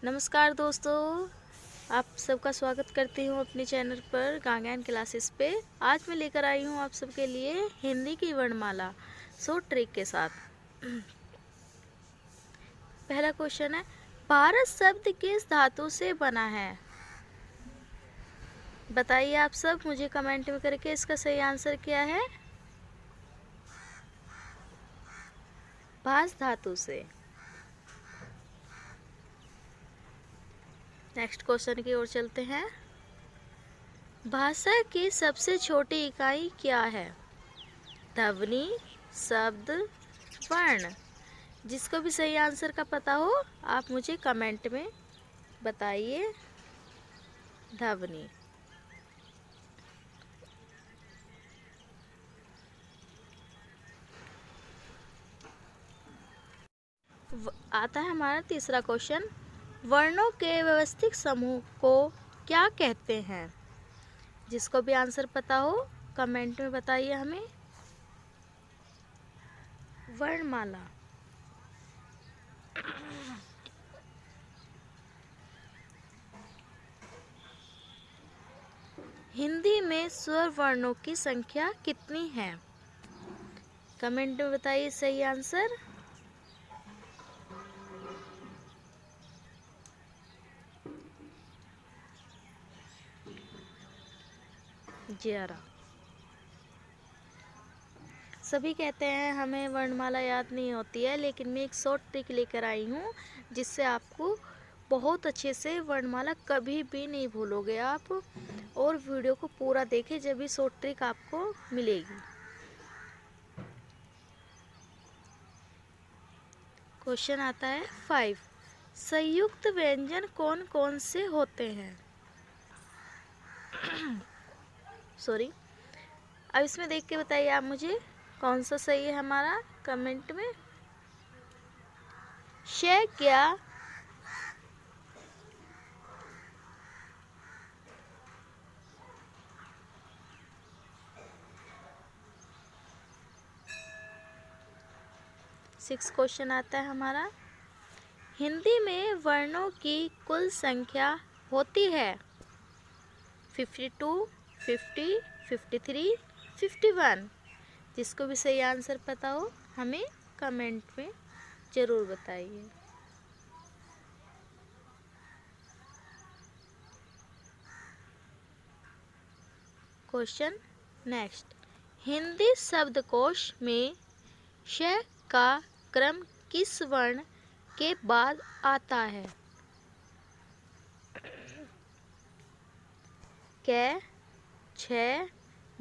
नमस्कार दोस्तों, आप सबका स्वागत करती हूँ अपने चैनल पर गांग्यान क्लासेस पे। आज मैं लेकर आई हूँ आप सबके लिए हिंदी की वर्णमाला शॉर्ट ट्रिक के साथ। पहला क्वेश्चन है, भारत शब्द किस धातु से बना है? बताइए आप सब मुझे कमेंट में करके इसका सही आंसर क्या है। भास धातु से। नेक्स्ट क्वेश्चन की ओर चलते हैं। भाषा की सबसे छोटी इकाई क्या है? ध्वनि, शब्द, वर्ण। जिसको भी सही आंसर का पता हो आप मुझे कमेंट में बताइए। ध्वनि। आता है हमारा तीसरा क्वेश्चन, वर्णों के व्यवस्थित समूह को क्या कहते हैं? जिसको भी आंसर पता हो कमेंट में बताइए हमें। वर्णमाला। हिंदी में स्वर वर्णों की संख्या कितनी है? कमेंट में बताइए सही आंसर। जरा सभी कहते हैं हमें वर्णमाला याद नहीं होती है, लेकिन मैं एक शॉर्ट ट्रिक लेकर आई हूँ जिससे आपको बहुत अच्छे से वर्णमाला कभी भी नहीं भूलोगे आप। और वीडियो को पूरा देखें जब भी शॉर्ट ट्रिक आपको मिलेगी। क्वेश्चन आता है 5, संयुक्त व्यंजन कौन कौन से होते हैं? सॉरी, अब इसमें देख के बताइए आप मुझे कौन सा सही है हमारा कमेंट में। श क्या, 6 क्वेश्चन आता है हमारा, हिंदी में वर्णों की कुल संख्या होती है 52, 50, 53, 51। जिसको भी सही आंसर पता हो हमें कमेंट में ज़रूर बताइए। क्वेश्चन नेक्स्ट, हिंदी शब्दकोश में श का क्रम किस वर्ण के बाद आता है? क, छ,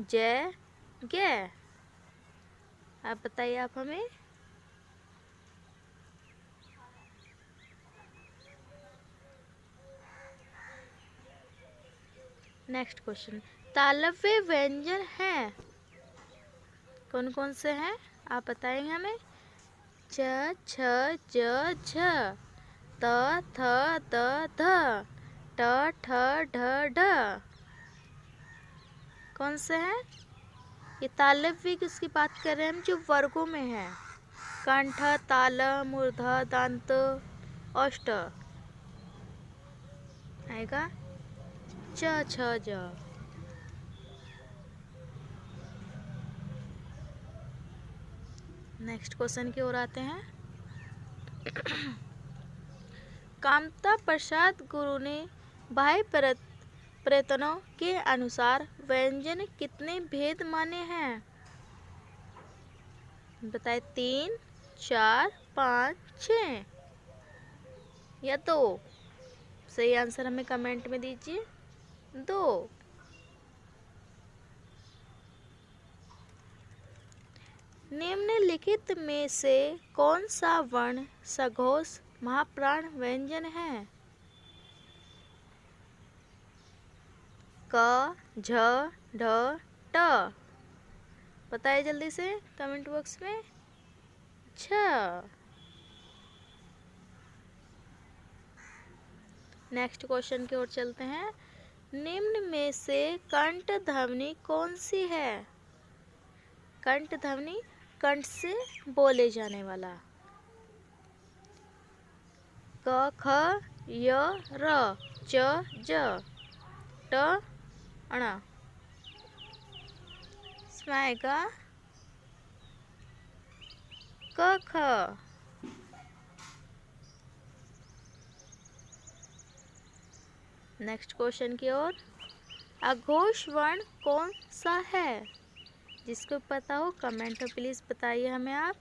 ज, ग। आप बताइए आप हमें। नेक्स्ट क्वेश्चन, तालव्य व्यंजन हैं कौन कौन से हैं आप बताएंगे हमें। च, छ, ज, झ, त, थ, द, ध, ट, ठ, ढ, ढ। कौन से हैं ये? तालव्य किसकी बात कर रहे हैं हम? जो वर्गों में है, कंठ, ताल, मूर्धा, दंत, औष्ठ। आएगा च, छ, ज। नेक्स्ट क्वेश्चन की ओर आते हैं। कामता प्रसाद गुरु ने बाह्य प्रयत्नों के अनुसार व्यंजन कितने भेद माने हैं? बताए 3, 4, 5, 6 या 2। सही आंसर हमें कमेंट में दीजिए। 2। निम्नलिखित में से कौन सा वर्ण सघोष महाप्राण व्यंजन है? क, झ, ढ, ट। बताइए जल्दी से कमेंट बॉक्स में। छ। नेक्स्ट क्वेश्चन की ओर चलते हैं। निम्न में से कंठ ध्वनि कौन सी है? कंठ ध्वनि कंठ से बोले जाने वाला। क, ख, य र च ज ट ण स्माय का क ख। नेक्स्ट क्वेश्चन की ओर। अघोष वर्ण कौन सा है? जिसको पता हो कमेंट में प्लीज बताइए हमें आप।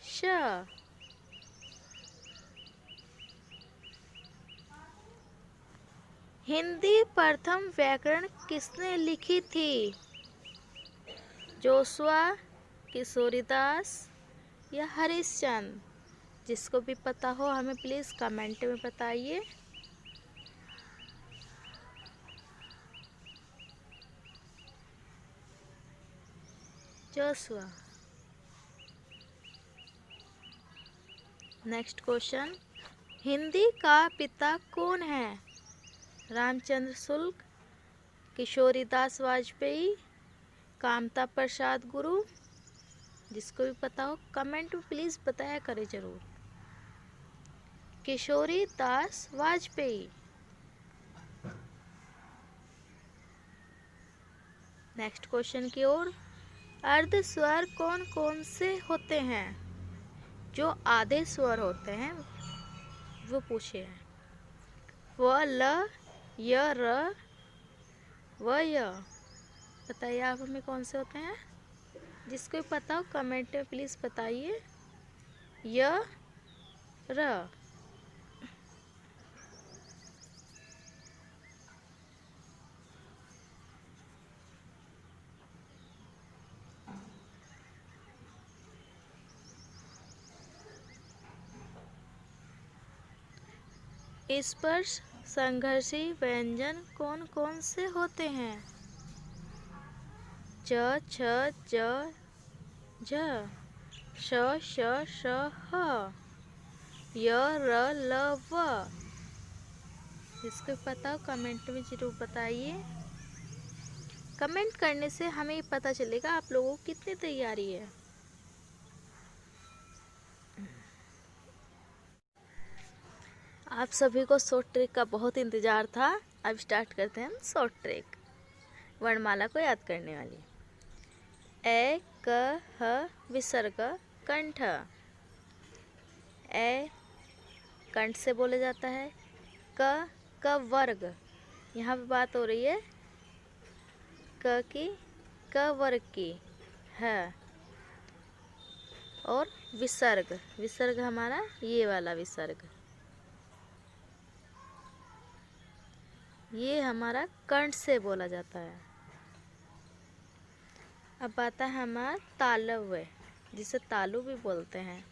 श। हिंदी प्रथम व्याकरण किसने लिखी थी? जोशुआ, किशोरीदास या हरिश्चंद्र? जिसको भी पता हो हमें प्लीज कमेंट में बताइए। जोशुआ। Next question. हिंदी का पिता कौन है? रामचंद्र शुक्ल, किशोरीदास वाजपेयी, कामता प्रसाद गुरु? जिसको भी पता हो कमेंट में प्लीज बताया करें जरूर। किशोरीदास वाजपेयी। नेक्स्ट क्वेश्चन की ओर। अर्ध स्वर कौन कौन से होते हैं? जो आधे स्वर होते हैं वो पूछे हैं। व ल य र व य। बताइए आप हमें कौन से होते हैं? जिसको पता हो कमेंट में प्लीज बताइए। य र। स्पर्श संघर्षी व्यंजन कौन कौन से होते हैं? च छ ज झ श श श ह य र ल व। इसको पता हो कमेंट में जरूर बताइए। कमेंट करने से हमें पता चलेगा आप लोगों को कितनी तैयारी है। आप सभी को शॉर्ट ट्रिक का बहुत इंतजार था। अब स्टार्ट करते हैं हम शॉर्ट ट्रिक वर्णमाला को याद करने वाली। ए क ह विसर्ग कंठ। ए कंठ से बोला जाता है। क वर्ग। यहाँ पे बात हो रही है क की, क वर्ग की। है और विसर्ग, विसर्ग हमारा ये वाला विसर्ग, ये हमारा कंठ से बोला जाता है। अब आता है हमारा तालव्य, जिसे तालु भी बोलते हैं।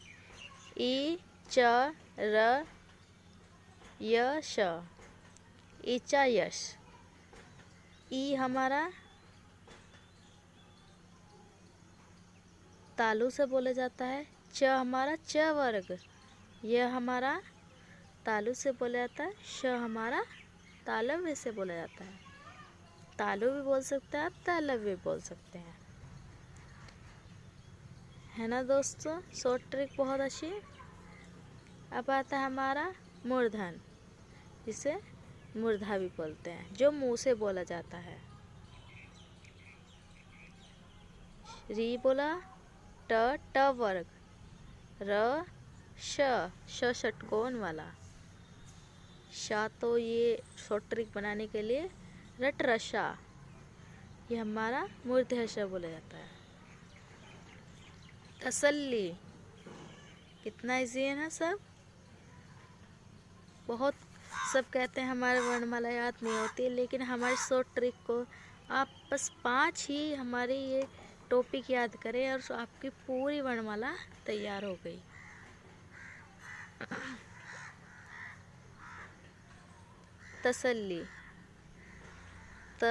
ई च र य श, ईचा यश। ई हमारा तालु से बोला जाता है। च हमारा च वर्ग, यह हमारा तालु से बोला जाता है। श हमारा तालव्य से बोला जाता है। तालु भी बोल सकते हैं, तालव्य भी बोल सकते हैं, है ना दोस्तों। शॉर्ट ट्रिक बहुत अच्छी। अब आता है हमारा मूर्धन, जिसे मूर्धा भी बोलते हैं, जो मुंह से बोला जाता है। री बोला, ट वर्ग, र श षटकोण वाला। शा तो ये शॉर्ट ट्रिक बनाने के लिए रट रशा, ये हमारा मूर्धन्य श बोला जाता है। तसल्ली, कितना इजी है ना सब। बहुत सब कहते हैं हमारे वर्णमाला याद नहीं होती, लेकिन हमारी शॉर्ट ट्रिक को आप बस 5 ही हमारे ये टॉपिक याद करें और आपकी पूरी वर्णमाला तैयार हो गई। तसल्ली, त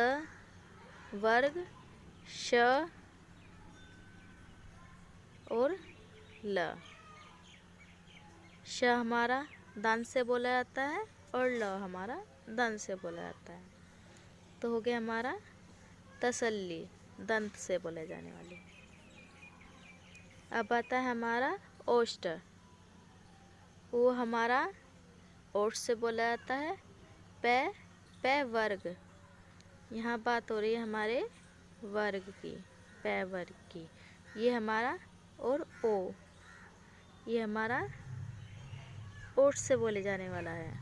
वर्ग, श और ल। श हमारा दंत से बोला जाता है और ल हमारा दंत से बोला जाता है। तो हो गया हमारा तसल्ली, दंत से बोले जाने वाली। अब आता है हमारा ओस्ट। वो हमारा ओट से बोला जाता है। पे वर्ग। यहाँ बात हो रही है हमारे वर्ग की, पे वर्ग की। ये हमारा और ओ, ये हमारा ओट से बोले जाने वाला है।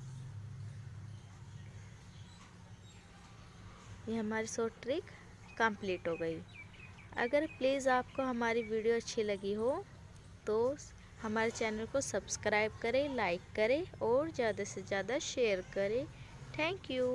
ये हमारी शॉर्ट ट्रिक कंप्लीट हो गई। अगर प्लीज़ आपको हमारी वीडियो अच्छी लगी हो तो हमारे चैनल को सब्सक्राइब करें, लाइक करें और ज़्यादा से ज़्यादा शेयर करें। Thank you.